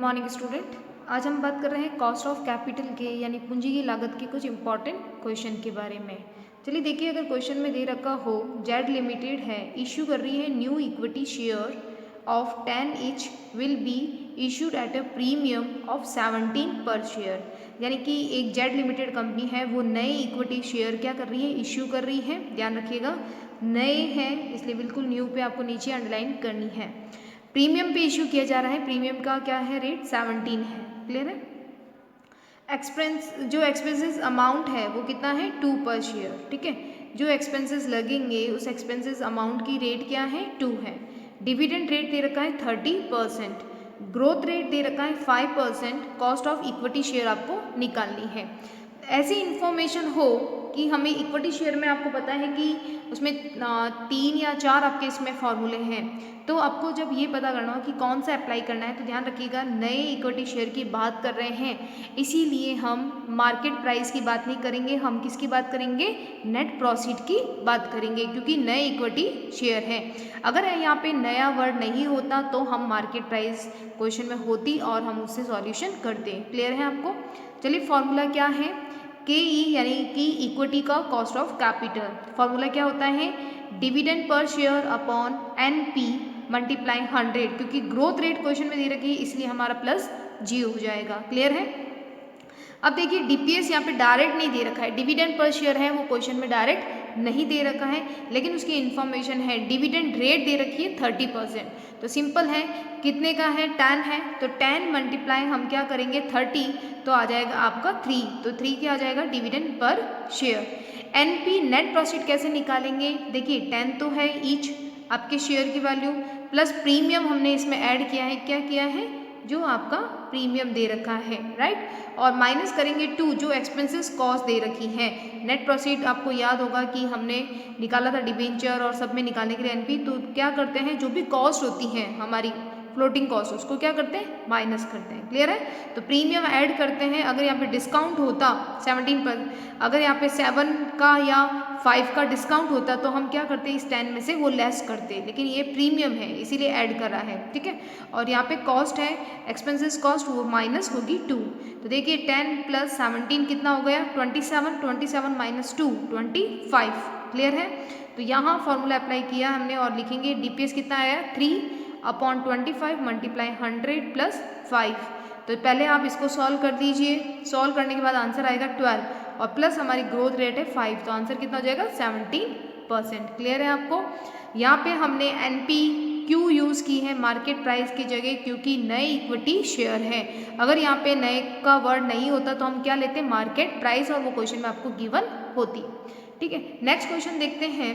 Morning student. आज हम बात कर रहे हैं कॉस्ट ऑफ कैपिटल के यानी पूंजी की लागत के कुछ इंपॉर्टेंट क्वेश्चन के बारे में। चलिए देखिए, अगर क्वेश्चन में दे रखा हो जेड लिमिटेड है इशू कर रही है new equity share of 10 each will be issued at a premium of 17 पर शेयर। यानी कि एक जेड लिमिटेड कंपनी है, वो नए इक्विटी शेयर क्या कर रही है, इश्यू कर रही है। ध्यान रखिएगा, नए हैं इसलिए बिल्कुल न्यू पे आपको नीचे अंडरलाइन करनी है। प्रीमियम पे इशू किया जा रहा है, प्रीमियम का क्या है रेट 17 है। क्लियर है। जो एक्सपेंसेस अमाउंट है वो कितना है 2 पर शेयर। ठीक है, जो एक्सपेंसेस लगेंगे उस एक्सपेंसेस अमाउंट की रेट क्या है 2 है। डिविडेंड रेट दे रखा है 30%, ग्रोथ रेट दे रखा है 5%, कॉस्ट ऑफ इक्विटी शेयर आपको निकालनी है। ऐसी इंफॉर्मेशन हो कि हमें इक्विटी शेयर में आपको पता है कि उसमें 3 या 4 आपके इसमें फॉर्मूले हैं, तो आपको जब ये पता करना हो कि कौन सा अप्लाई करना है तो ध्यान रखिएगा नए इक्विटी शेयर की बात कर रहे हैं, इसीलिए हम मार्केट प्राइस की बात नहीं करेंगे, हम किसकी बात करेंगे, नेट प्रॉफिट की बात करेंगे, क्योंकि नए इक्विटी शेयर है। अगर यहाँ पे नया वर्ड नहीं होता तो हम मार्केट प्राइस क्वेश्चन में होती और हम उससे सॉल्यूशन करते। क्लियर है आपको। चलिए फॉर्मूला क्या है, के ई यानी कि इक्विटी का कॉस्ट ऑफ कैपिटल। फॉर्मूला क्या होता है, डिविडेंड पर share upon N P multiply 100, क्योंकि ग्रोथ रेट क्वेश्चन में दे रखी है इसलिए हमारा प्लस जी हो जाएगा। क्लियर है। अब देखिए डीपीएस यहाँ पे डायरेक्ट नहीं दे रखा है, डिविडेंड पर शेयर है वो क्वेश्चन में डायरेक्ट नहीं दे रखा है, लेकिन उसकी इन्फॉर्मेशन है डिविडेंड रेट दे रखी है 30%। तो सिंपल है, कितने का है 10 है, तो 10 मल्टीप्लाई हम क्या करेंगे 30, तो आ जाएगा आपका 3, तो 3 क्या आ जाएगा डिविडेंड पर शेयर। एनपी नेट प्रॉफिट कैसे निकालेंगे, देखिए 10 तो है ईच आपके शेयर की वैल्यू, प्लस प्रीमियम हमने इसमें ऐड किया है, क्या किया है, जो आपका प्रीमियम दे रखा है, राइट, और माइनस करेंगे 2 जो एक्सपेंसेस कॉस्ट दे रखी है। नेट प्रॉफिट आपको याद होगा कि हमने निकाला था डिबेंचर और सब में निकालने के लिए एनपी, तो क्या करते हैं जो भी कॉस्ट होती है हमारी फ्लोटिंग कॉस्ट उसको क्या करते हैं माइनस करते हैं। क्लियर है। तो प्रीमियम ऐड करते हैं, अगर यहाँ पे डिस्काउंट होता 17 पर, अगर यहाँ पे 7 का या 5 का डिस्काउंट होता तो हम क्या करते इस 10 में से वो लेस करते, लेकिन ये प्रीमियम है इसीलिए ऐड कर रहा है। ठीक है, और यहाँ पे कॉस्ट है एक्सपेंसेस कॉस्ट, वो माइनस होगी 2। तो देखिए 10 प्लस 17 कितना हो गया 27, 27 माइनस 2 25। क्लियर है। तो यहाँ फॉर्मूला अप्लाई किया हमने और लिखेंगे डीपीएस कितना आया 3/25 मल्टीप्लाई 100 प्लस 5। तो पहले आप इसको सॉल्व कर दीजिए, सॉल्व करने के बाद आंसर आएगा 12 और प्लस हमारी ग्रोथ रेट है 5, तो आंसर कितना हो जाएगा 17%। क्लियर है आपको। यहाँ पे हमने एनपी क्यों यूज़ की है मार्केट प्राइस की जगह, क्योंकि नए इक्विटी शेयर है। अगर यहाँ पे नए का वर्ड नहीं होता तो हम क्या लेते मार्केट प्राइस, और वो क्वेश्चन में आपको गिवन होती। ठीक है, नेक्स्ट क्वेश्चन देखते हैं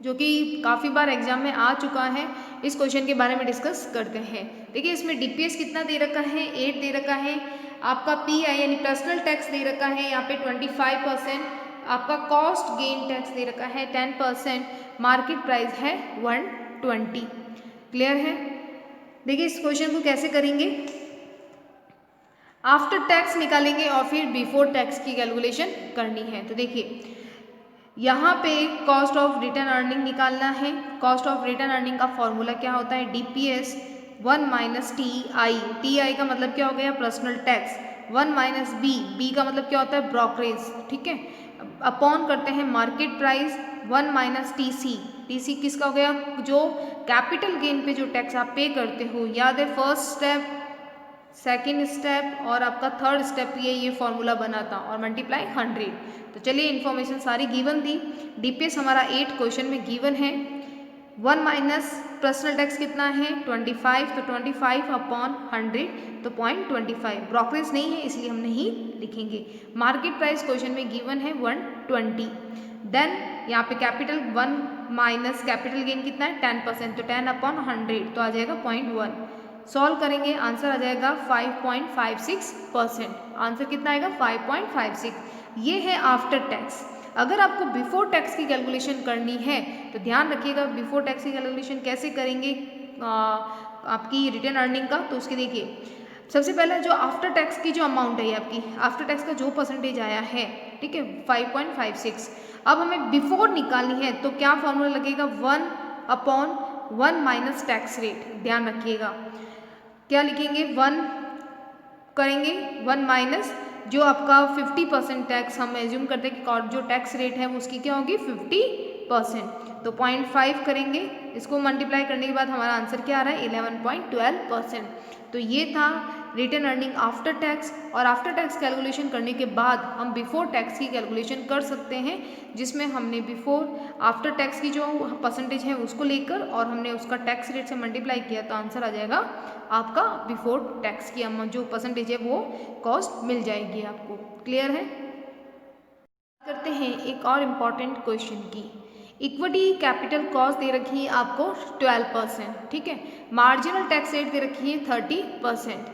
जो कि काफ़ी बार एग्जाम में आ चुका है, इस क्वेश्चन के बारे में डिस्कस करते हैं। देखिए इसमें डीपीएस कितना दे रखा है 8 दे रखा है, आपका पीआई यानी पर्सनल टैक्स दे रखा है यहाँ पे 25%, आपका कॉस्ट गेन टैक्स दे रखा है 10%, मार्केट प्राइस है 120। क्लियर है। देखिए इस क्वेश्चन को कैसे करेंगे, आफ्टर टैक्स निकालेंगे और फिर बिफोर टैक्स की कैलकुलेशन करनी है। तो देखिए यहाँ पे कॉस्ट ऑफ रिटर्न अर्निंग निकालना है। कॉस्ट ऑफ रिटर्न अर्निंग का फॉर्मूला क्या होता है, डीपीएस 1 माइनस टीआई, टीआई का मतलब क्या हो गया personal tax, 1 minus B, B का मतलब क्या होता है ब्रोकरेज। ठीक है, अपॉन करते हैं market price 1 minus TC, TC किसका हो गया, जो कैपिटल गेन पे जो टैक्स आप पे करते हो। याद है फर्स्ट स्टेप, सेकेंड स्टेप और आपका थर्ड स्टेप ये फॉर्मूला बना था, और मल्टीप्लाई 100। तो चलिए इन्फॉर्मेशन सारी गिवन थी। डीपीएस हमारा 8 क्वेश्चन में गिवन है। 1 माइनस पर्सनल टैक्स कितना है 25, तो 25 अपॉन 100 तो 0.25, ब्रोकरेज नहीं है इसलिए हम नहीं लिखेंगे। मार्केट प्राइस क्वेश्चन में गिवन है 120। देन यहाँ पे कैपिटल 1 माइनस कैपिटल गेन कितना है 10%, तो 10 अपॉन 100 तो आ जाएगा 0.1। सॉल्व करेंगे आंसर आ जाएगा 5.56%। आंसर कितना आएगा 5.56। ये है आफ्टर टैक्स। अगर आपको बिफोर टैक्स की कैलकुलेशन करनी है तो ध्यान रखिएगा बिफोर टैक्स की कैलकुलेशन कैसे करेंगे आपकी रिटर्न अर्निंग का। तो उसके देखिए सबसे पहले जो आफ्टर टैक्स की जो अमाउंट है आपकी आफ्टर टैक्स का जो परसेंटेज आया है, ठीक है 5.56। अब हमें बिफोर निकालनी है तो क्या फॉर्मूला लगेगा 1/1 माइनस टैक्स रेट। ध्यान रखिएगा क्या लिखेंगे 1 करेंगे 1 माइनस जो आपका 50% टैक्स हम एज्यूम करते हैं कि जो टैक्स रेट है वो उसकी क्या होगी 50%, तो 0.5 करेंगे, इसको मल्टीप्लाई करने के बाद हमारा आंसर क्या आ रहा है 11.12%। तो ये था रिटर्न अर्निंग आफ्टर टैक्स, और आफ्टर टैक्स कैलकुलेशन करने के बाद हम बिफोर टैक्स की कैलकुलेशन कर सकते हैं, जिसमें हमने बिफोर आफ्टर टैक्स की जो परसेंटेज है उसको लेकर और हमने उसका टैक्स रेट से मल्टीप्लाई किया तो आंसर आ जाएगा आपका बिफोर टैक्स की जो परसेंटेज है वो कॉस्ट मिल जाएगी आपको। क्लियर है? करते हैं एक और इम्पॉर्टेंट क्वेश्चन की। इक्विटी कैपिटल कॉस्ट दे रखी है आपको 12%, ठीक है। मार्जिनल टैक्स रेट दे रखी है 30%।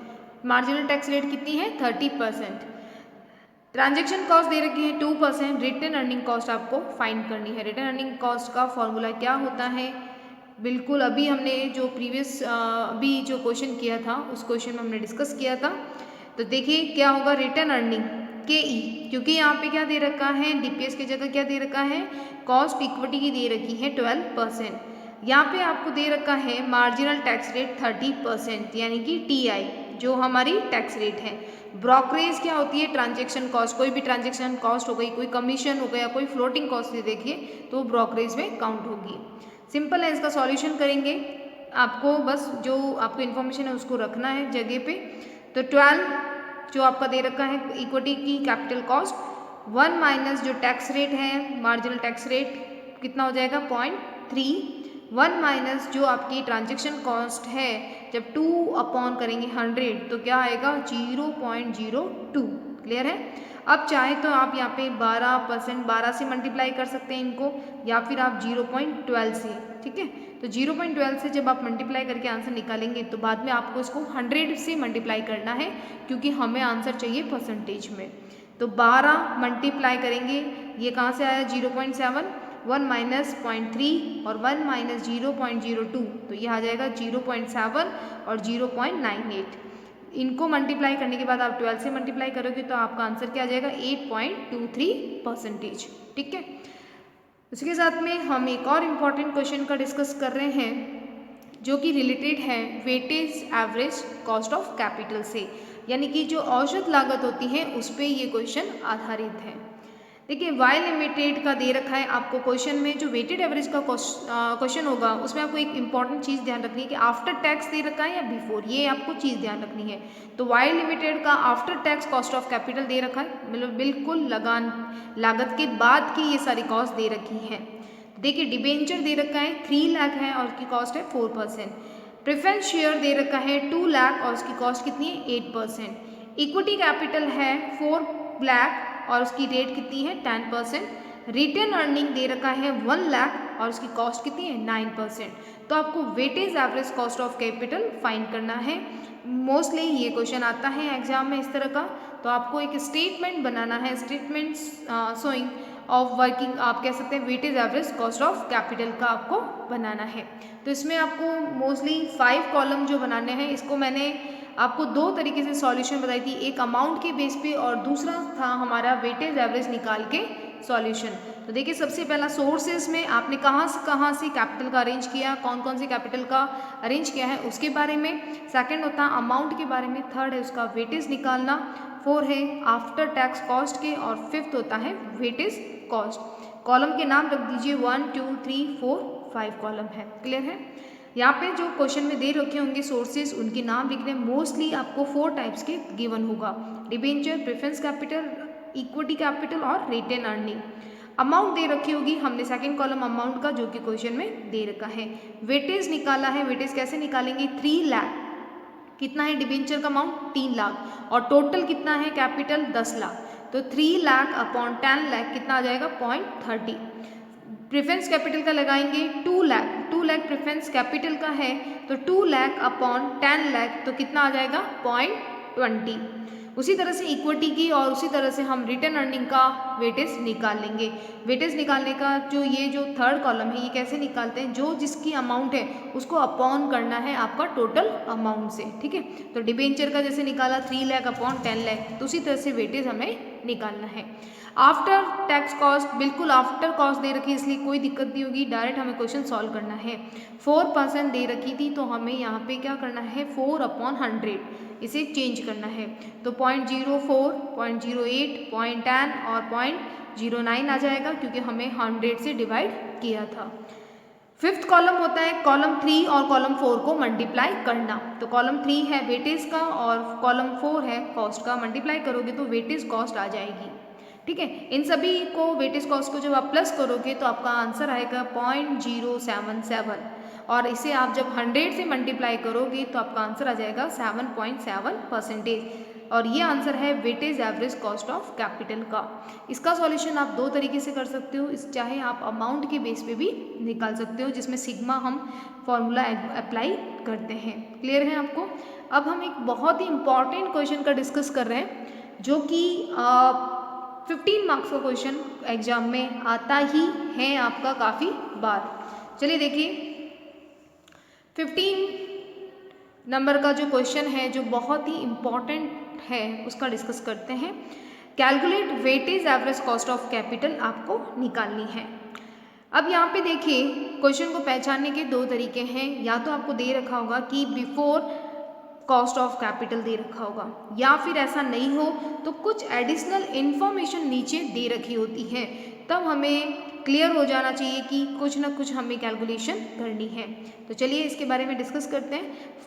मार्जिनल टैक्स रेट कितनी है 30%। ट्रांजैक्शन कॉस्ट दे रखी है 2%। रिटर्न अर्निंग कॉस्ट आपको फाइंड करनी है। रिटर्न अर्निंग कॉस्ट का फॉर्मूला क्या होता है, बिल्कुल अभी हमने जो प्रीवियस अभी जो क्वेश्चन किया था उस क्वेश्चन में हमने डिस्कस किया था। तो देखिए क्या होगा, रिटर्न अर्निंग के ई, क्योंकि यहाँ पे क्या दे रखा है डीपीएस की जगह क्या दे रखा है कॉस्ट इक्विटी की दे रखी है 12%। यहाँ पे आपको दे रखा है मार्जिनल टैक्स रेट 30%, यानी कि टीआई जो हमारी टैक्स रेट है। ब्रोकरेज क्या होती है ट्रांजेक्शन कॉस्ट, कोई भी ट्रांजेक्शन कॉस्ट हो गई, कोई कमीशन हो गया, कोई फ्लोटिंग कॉस्ट से देखिए तो ब्रोकरेज में काउंट होगी। सिंपल है, इसका सॉल्यूशन करेंगे, आपको बस जो आपको इन्फॉर्मेशन है उसको रखना है जगह पे। तो 12 जो आपका दे रखा है इक्विटी की कैपिटल कॉस्ट, 1 माइनस जो टैक्स रेट है मार्जिनल टैक्स रेट कितना हो जाएगा 0.3, 1 माइनस जो आपकी ट्रांजेक्शन कॉस्ट है, जब 2 अपॉन करेंगे 100 तो क्या आएगा 0.02। क्लियर है? अब चाहे तो आप यहाँ पे 12% से मल्टीप्लाई कर सकते हैं इनको, या फिर आप 0.12 से, ठीक है। तो 0.12 से जब आप मल्टीप्लाई करके आंसर निकालेंगे तो बाद में आपको इसको 100 से मल्टीप्लाई करना है, क्योंकि हमें आंसर चाहिए परसेंटेज में। तो 12 मल्टीप्लाई करेंगे, ये कहाँ से आया 0.7, 1 माइनस 0.3 और 1 माइनस 0.02, तो ये आ जाएगा 0.7 और 0.98। इनको मल्टीप्लाई करने के बाद आप 12 से मल्टीप्लाई करोगे तो आपका आंसर क्या आ जाएगा 8.23%, ठीक है। उसके साथ में हम एक और इम्पॉर्टेंट क्वेश्चन का डिस्कस कर रहे हैं जो कि रिलेटेड है weightage average cost of capital से, यानी कि जो औसत लागत होती है उस पर ये क्वेश्चन आधारित है। देखिए वाई लिमिटेड का दे रखा है आपको क्वेश्चन में, जो वेटेड एवरेज का क्वेश्चन होगा उसमें आपको एक इंपॉर्टेंट चीज़ ध्यान रखनी है कि आफ्टर टैक्स दे रखा है या बिफोर, ये आपको चीज़ ध्यान रखनी है। तो वाई लिमिटेड का after tax cost of capital दे रखा है, मतलब बिल्कुल लागत के बाद की ये सारी कॉस्ट दे रखी है। देखिए डिबेंचर दे रखा है 3 लाख है और उसकी कॉस्ट है 4%। प्रेफरेंस शेयर दे रखा है 2 लाख और उसकी कॉस्ट कितनी है 8%। इक्विटी कैपिटल है 4 लाख और उसकी रेट कितनी है 10%। रिटर्न अर्निंग दे रखा है 1 लाख और उसकी कॉस्ट कितनी है 9%। तो आपको weightage average cost of capital find करना है। मोस्टली ये क्वेश्चन आता है एग्जाम में इस तरह का। तो आपको एक स्टेटमेंट बनाना है, स्टेटमेंट शोइंग ऑफ वर्किंग, आप कह सकते हैं weightage average cost of capital का आपको बनाना है। तो इसमें आपको मोस्टली 5 कॉलम जो बनाने हैं, इसको मैंने आपको 2 तरीके से सॉल्यूशन बताई थी, एक अमाउंट के बेस पे और दूसरा था हमारा वेटेज एवरेज निकाल के सॉल्यूशन। तो देखिए सबसे पहला सोर्सेज में आपने कहाँ से कैपिटल का अरेंज किया, कौन कौन सी कैपिटल का अरेंज किया है उसके बारे में। सेकंड होता है अमाउंट के बारे में, थर्ड है उसका वेटेज निकालना, 4 है आफ्टर टैक्स कॉस्ट के, और 5th होता है वेटेज कॉस्ट। कॉलम के नाम रख दीजिए 1 2 3 4 5 कॉलम है। क्लियर है? यहाँ पे जो क्वेश्चन में दे रखे होंगे सोर्सेज उनके नाम लिखने, मोस्टली आपको 4 टाइप्स के गिवन होगा, debenture, preference capital, equity capital और रिटेन अर्निंग। अमाउंट दे रखी होगी, हमने सेकंड कॉलम अमाउंट का जो कि क्वेश्चन में दे रखा है। वेटेज निकाला है, वेटेज कैसे निकालेंगे 3 लाख, कितना है डिबेंचर का अमाउंट 3 लाख और टोटल कितना है कैपिटल 10 लाख, तो 3 लाख अपॉन 10 लाख कितना आ जाएगा 0.30। प्रेफरेंस कैपिटल का लगाएंगे 2 लाख प्रेफरेंस कैपिटल का है, तो 2 लाख अपॉन 10 लाख तो कितना आ जाएगा 0.20। उसी तरह से इक्विटी की और उसी तरह से हम रिटर्न अर्निंग का वेटेज निकाल लेंगे। वेटेज निकालने का जो थर्ड कॉलम है ये कैसे निकालते हैं, जो जिसकी अमाउंट है उसको अपॉन करना है आपका टोटल अमाउंट से, ठीक है। तो डिबेंचर का जैसे निकाला 3 लाख अपॉन 10 लाख, तो उसी तरह से वेटेज हमें निकालना है। आफ्टर टैक्स कॉस्ट, बिल्कुल आफ्टर कॉस्ट दे रखी है इसलिए कोई दिक्कत नहीं होगी, डायरेक्ट हमें क्वेश्चन सॉल्व करना है। 4% दे रखी थी तो हमें यहाँ पे क्या करना है 4/100 इसे चेंज करना है। तो 0.04, 0.08, 0.10 और 0.09 आ जाएगा क्योंकि हमें 100 से डिवाइड किया था। फिफ्थ कॉलम होता है कॉलम 3 और कॉलम 4 को मल्टीप्लाई करना। तो कॉलम 3 है वेटेज का और कॉलम 4 है कॉस्ट का, मल्टीप्लाई करोगे तो वेटेज कॉस्ट आ जाएगी। ठीक है, इन सभी को वेटेज कॉस्ट को जब आप प्लस करोगे तो आपका आंसर आएगा 0.077 और इसे आप जब 100 से मल्टीप्लाई करोगे तो आपका आंसर आ जाएगा 7.7% और ये आंसर है weightage average cost of capital का। इसका सॉल्यूशन आप दो तरीके से कर सकते हो, इस चाहे आप अमाउंट के बेस पे भी निकाल सकते हो जिसमें सिग्मा हम फॉर्मूला अप्लाई करते हैं। क्लियर है आपको? अब हम एक बहुत ही इंपॉर्टेंट क्वेश्चन का डिस्कस कर रहे हैं जो कि 15 मार्क्स का क्वेश्चन एग्जाम में आता ही है आपका काफ़ी बार। चलिए देखिए 15 नंबर का जो क्वेश्चन है जो बहुत ही इम्पॉर्टेंट है उसका डिस्कस करते हैं। Calculate weightage average cost of capital आपको निकालनी है। अब यहाँ पे देखिए क्वेश्चन को पहचानने के दो तरीके हैं, या तो आपको दे रखा होगा कि बिफोर कॉस्ट ऑफ कैपिटल दे रखा होगा, या फिर ऐसा नहीं हो तो कुछ एडिशनल इंफॉर्मेशन नीचे दे रखी होती है, तब हमें क्लियर हो जाना चाहिए कि कुछ ना कुछ हमें कैलकुलेशन करनी है। तो चलिए इसके बारे में डिस्कस करते हैं।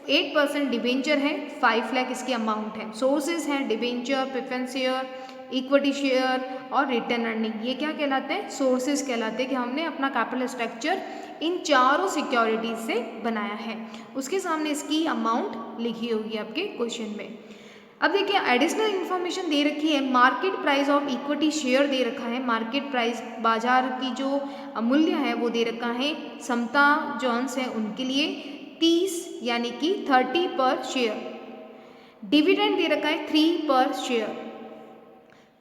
8% डिबेंचर है, 5 लाख इसकी अमाउंट है। सोर्सेज हैं debenture, preference share, equity share और रिटर्न अर्निंग। ये क्या कहलाते हैं? सोर्सेज कहलाते हैं कि हमने अपना कैपिटल स्ट्रक्चर इन चारों सिक्योरिटीज से बनाया है। उसके सामने इसकी अमाउंट लिखी होगी आपके क्वेश्चन में। अब देखिए एडिशनल इन्फॉर्मेशन दे रखी है, market price of equity share दे रखा है, मार्केट प्राइस बाजार की जो मूल्य है वो दे रखा है। समता जो अंश है उनके लिए 30 यानी कि 30 पर शेयर। डिविडेंड दे रखा है 3 पर शेयर।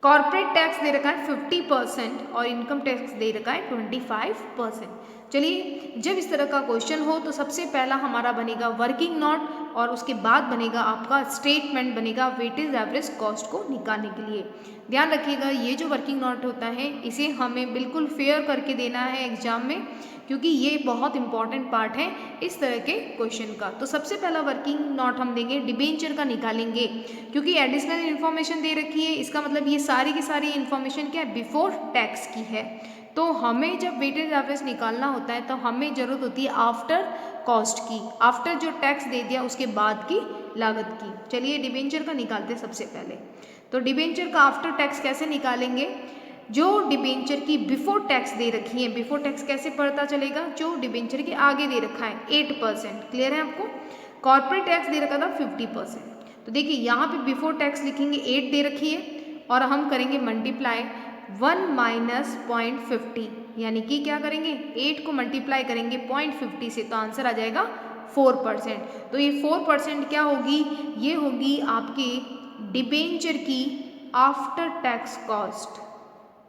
कॉर्पोरेट टैक्स दे रखा है 50% और इनकम टैक्स दे रखा है 25%। चलिए जब इस तरह का क्वेश्चन हो तो सबसे पहला हमारा बनेगा वर्किंग नोट और उसके बाद बनेगा आपका स्टेटमेंट बनेगा वेटेज एवरेज कॉस्ट को निकालने के लिए। ध्यान रखिएगा ये जो वर्किंग नोट होता है इसे हमें बिल्कुल फेयर करके देना है एग्जाम में, क्योंकि ये बहुत इंपॉर्टेंट पार्ट है इस तरह के क्वेश्चन का। तो सबसे पहला वर्किंग नोट हम देंगे डिबेंचर का निकालेंगे, क्योंकि एडिशनल इन्फॉर्मेशन दे रखी है, इसका मतलब ये सारी की सारी इन्फॉर्मेशन क्या है बिफोर टैक्स की है। तो हमें जब वेटेज एवरेज निकालना होता है तो हमें ज़रूरत होती है आफ्टर कॉस्ट की, आफ्टर जो टैक्स दे दिया उसके बाद की लागत की। चलिए डिबेंचर का निकालते हैं सबसे पहले। तो डिबेंचर का आफ्टर टैक्स कैसे निकालेंगे? जो डिबेंचर की बिफोर टैक्स दे रखी है, बिफोर टैक्स कैसे पता चलेगा? जो डिबेंचर के आगे दे रखा है 8%। क्लियर है आपको? कॉर्पोरेट टैक्स दे रखा था 50%। तो देखिए यहाँ पे बिफोर टैक्स लिखेंगे 8 दे रखी है और हम करेंगे मल्टीप्लाई 1 माइनस 0.50, यानी कि क्या करेंगे 8 को मल्टीप्लाई करेंगे 0.50 से तो आंसर आ जाएगा 4%। तो ये 4% क्या होगी? ये होगी आपके डिबेंचर की आफ्टर टैक्स कॉस्ट।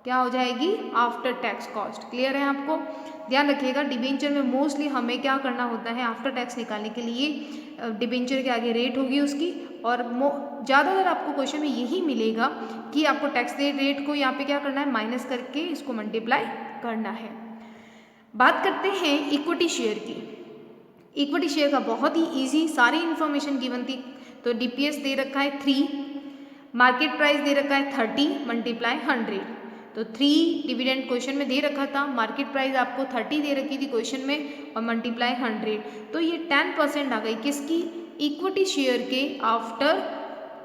क्या हो जाएगी? After tax cost. क्लियर है आपको? ध्यान रखिएगा डिबेंचर में मोस्टली हमें क्या करना होता है आफ्टर टैक्स निकालने के लिए डिबेंचर के आगे रेट होगी उसकी, और ज़्यादातर आपको क्वेश्चन में यही मिलेगा कि आपको टैक्स रेट को यहाँ पे क्या करना है माइनस करके इसको मल्टीप्लाई करना है। बात करते हैं इक्विटी शेयर की। इक्विटी शेयर का बहुत ही ईजी सारी इन्फॉर्मेशन गिवन थी। तो डीपीएस दे रखा है 3, मार्केट प्राइस दे रखा है 30 मल्टीप्लाई 100। तो 3 डिविडेंड क्वेश्चन में दे रखा था, मार्केट प्राइस आपको 30 दे रखी थी क्वेश्चन में और मल्टीप्लाई 100, तो ये 10% आ गई किसकी? इक्विटी शेयर के आफ्टर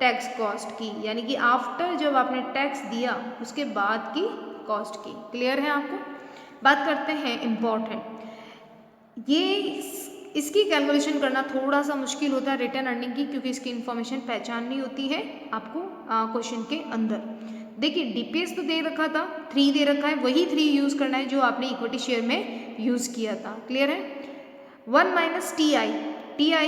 टैक्स कॉस्ट की, यानी कि आफ्टर जब आपने टैक्स दिया उसके बाद की कॉस्ट की। क्लियर है आपको? बात करते हैं इम्पॉर्टेंट, ये इसकी कैलकुलेशन करना थोड़ा सा मुश्किल होता है रिटर्न अर्निंग की, क्योंकि इसकी इन्फॉर्मेशन पहचाननी होती है आपको क्वेश्चन के अंदर। देखिए डीपीएस तो दे रखा था 3 दे रखा है, वही 3 यूज़ करना है जो आपने इक्विटी शेयर में यूज़ किया था। क्लियर है? 1 माइनस टीआई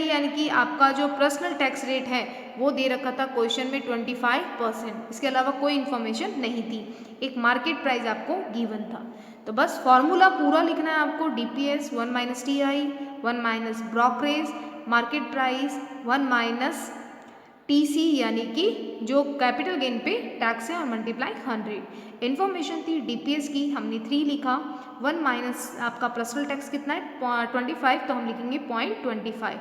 यानी कि आपका जो पर्सनल टैक्स रेट है वो दे रखा था क्वेश्चन में 25%। इसके अलावा कोई इन्फॉर्मेशन नहीं थी, एक मार्केट प्राइस आपको गिवन था। तो बस फॉर्मूला पूरा लिखना है आपको। DPS 1 minus TI, 1 minus brokerage, market price 1 minus TC यानी कि जो कैपिटल गेन पे टैक्स है और मल्टीप्लाई 100। इन्फॉर्मेशन थी DPS की, हमने 3 लिखा। 1 माइनस आपका पर्सनल टैक्स कितना है 25, तो हम लिखेंगे 0.25।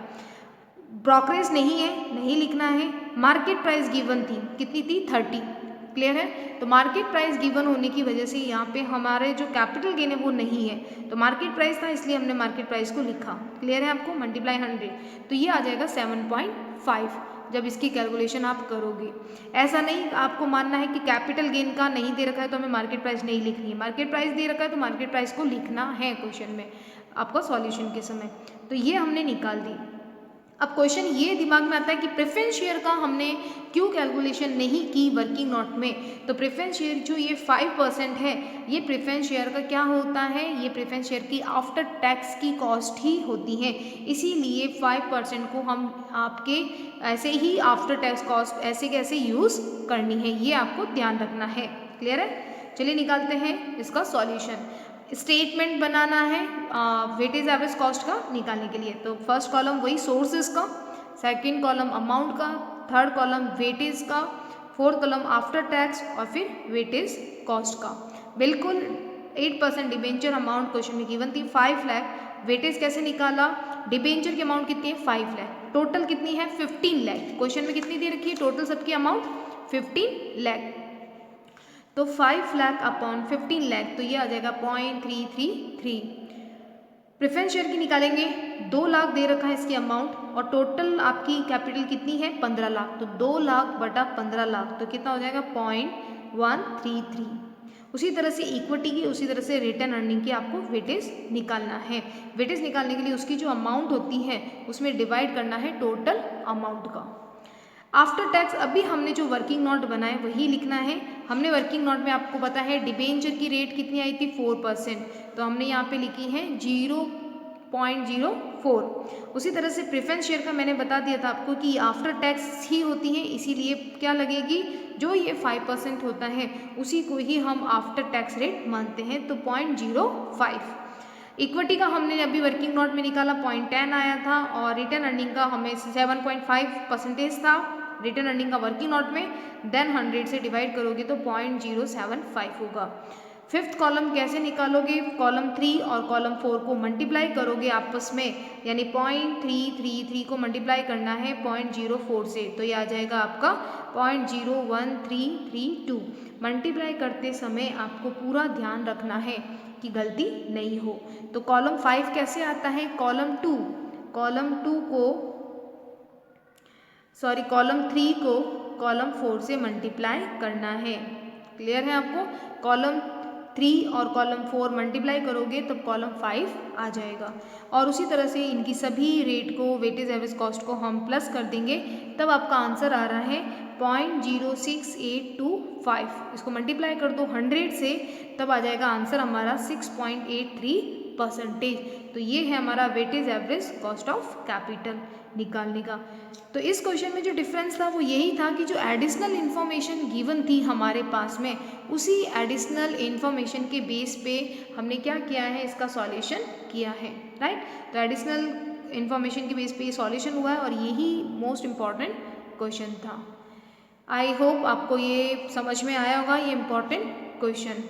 ब्रोकरेज नहीं है, नहीं लिखना है। मार्केट प्राइस गिवन थी, कितनी थी 30। क्लियर है। तो मार्केट प्राइस गिवन होने की वजह से यहाँ पे हमारे जो कैपिटल गेन है वो नहीं है, तो मार्केट प्राइस था इसलिए हमने मार्केट प्राइस को लिखा। क्लियर है आपको, मल्टीप्लाई 100, तो ये आ जाएगा 7.5 जब इसकी कैलकुलेशन आप करोगे। ऐसा नहीं आपको मानना है कि कैपिटल गेन का नहीं दे रखा है तो हमें मार्केट प्राइस नहीं लिखनी है, मार्केट प्राइस दे रखा है तो मार्केट प्राइस को लिखना है क्वेश्चन में आपका सॉल्यूशन के समय। तो ये हमने निकाल दी। अब क्वेश्चन ये दिमाग में आता है कि प्रेफरेंस शेयर का हमने क्यों कैलकुलेशन नहीं की वर्किंग नोट में। तो प्रेफरेंस शेयर जो ये 5% है, ये प्रेफरेंस शेयर का क्या होता है, ये प्रेफरेंस शेयर की आफ्टर टैक्स की कॉस्ट ही होती है, इसीलिए 5% को हम आपके ऐसे ही आफ्टर टैक्स कॉस्ट ऐसे कैसे यूज़ करनी है, ये आपको ध्यान रखना है। क्लियर है। चलिए निकालते हैं इसका सॉल्यूशन। स्टेटमेंट बनाना है वेटेज एवरेज कॉस्ट का निकालने के लिए। तो फर्स्ट कॉलम वही सोर्सेज का, सेकंड कॉलम अमाउंट का, थर्ड कॉलम वेटेज का, फोर्थ कॉलम आफ्टर टैक्स और फिर वेटेज कॉस्ट का। बिल्कुल 8% डिबेंचर अमाउंट क्वेश्चन में गिवन थी 5 लाख। वेटेज कैसे निकाला, डिबेंचर की अमाउंट कितनी है 5 लाख, टोटल कितनी है 15 लाख। क्वेश्चन में कितनी दे रखी है टोटल सबकी अमाउंट 15 लाख। तो 5 लाख अपॉन 15 लाख, तो ये आ जाएगा 0.333। प्रेफरेंस शेयर की निकालेंगे, 2 लाख दे रखा है इसकी अमाउंट और टोटल आपकी कैपिटल कितनी है 15 लाख, तो 2 लाख बटा 15 लाख तो कितना हो जाएगा 0.133। उसी तरह से इक्विटी की, उसी तरह से रिटर्न अर्निंग की आपको वेटेज निकालना है। वेटेज निकालने के लिए उसकी जो अमाउंट होती है उसमें डिवाइड करना है टोटल अमाउंट का। आफ्टर टैक्स अभी हमने जो वर्किंग नोट बनाए वही लिखना है। हमने वर्किंग नोट में आपको पता है डिबेंचर की रेट कितनी आई थी 4%, तो हमने यहाँ पे लिखी है 0.04। उसी तरह से प्रेफरेंस शेयर का मैंने बता दिया था आपको कि आफ्टर टैक्स ही होती है, इसीलिए क्या लगेगी, जो ये 5% होता है उसी को ही हम आफ्टर टैक्स रेट मानते हैं, तो 0.05। इक्विटी का हमने अभी वर्किंग नोट में निकाला 0.10 आया था और रिटर्न अर्निंग का हमें 7.5% था रिटर्न अर्निंग का वर्किंग नोट में, देन 100 से डिवाइड करोगे तो 0.075 होगा। फिफ्थ कॉलम कैसे निकालोगे, कॉलम 3 और कॉलम 4 को मल्टीप्लाई करोगे आपस में, यानी 0.333 को मल्टीप्लाई करना है 0.04 से, तो ये आ जाएगा आपका 0.01332। मल्टीप्लाई करते समय आपको पूरा ध्यान रखना है कि गलती नहीं हो। तो कॉलम 5 कैसे आता है, कॉलम 3 को कॉलम 4 से मल्टीप्लाई करना है। क्लियर है आपको, कॉलम 3 और कॉलम 4 मल्टीप्लाई करोगे तब कॉलम 5 आ जाएगा। और उसी तरह से इनकी सभी रेट को, वेटेज एवरेज कॉस्ट को हम प्लस कर देंगे, तब आपका आंसर आ रहा है 0.06825। इसको मल्टीप्लाई कर दो 100 से, तब आ जाएगा आंसर हमारा 6.83%। तो ये है हमारा weightage average cost of capital निकालने का। तो इस क्वेश्चन में जो डिफरेंस था वो यही था कि जो एडिशनल इन्फॉर्मेशन गिवन थी हमारे पास में, उसी एडिशनल इन्फॉर्मेशन के बेस पे हमने क्या किया है, इसका सॉल्यूशन किया है। राइट, तो एडिशनल इन्फॉर्मेशन के बेस पे ये सॉल्यूशन हुआ है और यही मोस्ट इम्पॉर्टेंट क्वेश्चन था। आई होप आपको ये समझ में आया होगा, ये इम्पॉर्टेंट क्वेश्चन।